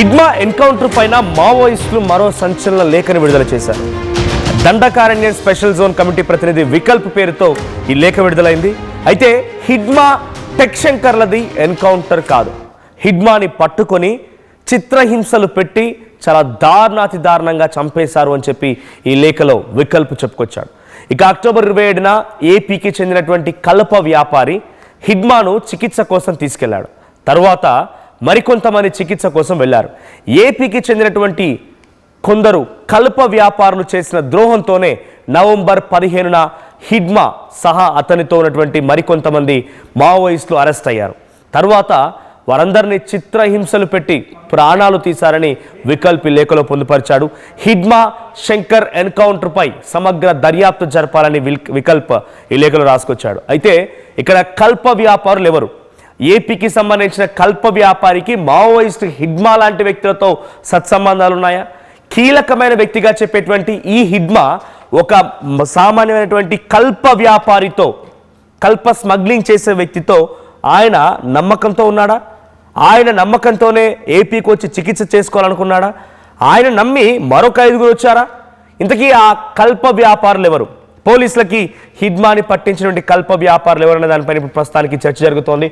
Hidma encounter పైన మావోయిస్టులు మరో సంచలన లేఖను విడుదల చేశారు. దండకారణ్యం స్పెషల్ జోన్ కమిటీ ప్రతినిధి వికల్ప్ పేరుతో ఈ లేఖ విడుదలైంది. అయితే హిడ్మా టెక్ శంకర్లది ఎన్కౌంటర్ కాదు. హిడ్మాని పట్టుకొని చిత్రహింసలు పెట్టి చాలా దారుణాతి దారుణంగా చంపేశారు అని చెప్పి ఈ లేఖలో వికల్ప్ చెప్పుకొచ్చాడు. ఇక అక్టోబర్ 27న ఏపీకి చెందినటువంటి కలప వ్యాపారి హిడ్మాను చికిత్స కోసం తీసుకెళ్లాడు. తర్వాత మరికొంతమంది చికిత్స కోసం వెళ్లారు. ఏపీకి చెందినటువంటి కొందరు కలప వ్యాపారులు చేసిన ద్రోహంతోనే నవంబర్ 15న హిడ్మా సహా అతనితో ఉన్నటువంటి మరికొంతమంది మావోయిస్టులు అరెస్ట్ అయ్యారు. తర్వాత వారందరినీ చిత్రహింసలు పెట్టి ప్రాణాలు తీశారని వికల్ప్ లేఖలో పొందుపరిచాడు. హిడ్మా శంకర్ ఎన్కౌంటర్ పై సమగ్ర దర్యాప్తు జరపాలని వికల్ప్ ఈ లేఖలో రాసుకొచ్చాడు. అయితే ఇక్కడ కల్ప వ్యాపారులు ఎవరు? ఏపీకి సంబంధించిన కల్ప వ్యాపారికి మావోయిస్ట్ హిడ్మా లాంటి వ్యక్తులతో సత్సంబంధాలు ఉన్నాయా? కీలకమైన వ్యక్తిగా చెప్పేటువంటి ఈ హిడ్మా ఒక సామాన్యమైనటువంటి కల్ప వ్యాపారితో, కల్ప స్మగ్లింగ్ చేసే వ్యక్తితో ఆయన నమ్మకంతో ఉన్నాడా? ఆయన నమ్మకంతోనే ఏపీకి వచ్చి చికిత్స చేసుకోవాలనుకున్నాడా? ఆయన నమ్మి మరొక 5గురు వచ్చారా? ఇంతకీ ఆ కల్ప వ్యాపారులు ఎవరు? పోలీసులకి హిడ్మాని పట్టించినటువంటి కల్ప వ్యాపారులు ఎవరనే దానిపైన ప్రస్తుతానికి చర్చ జరుగుతోంది.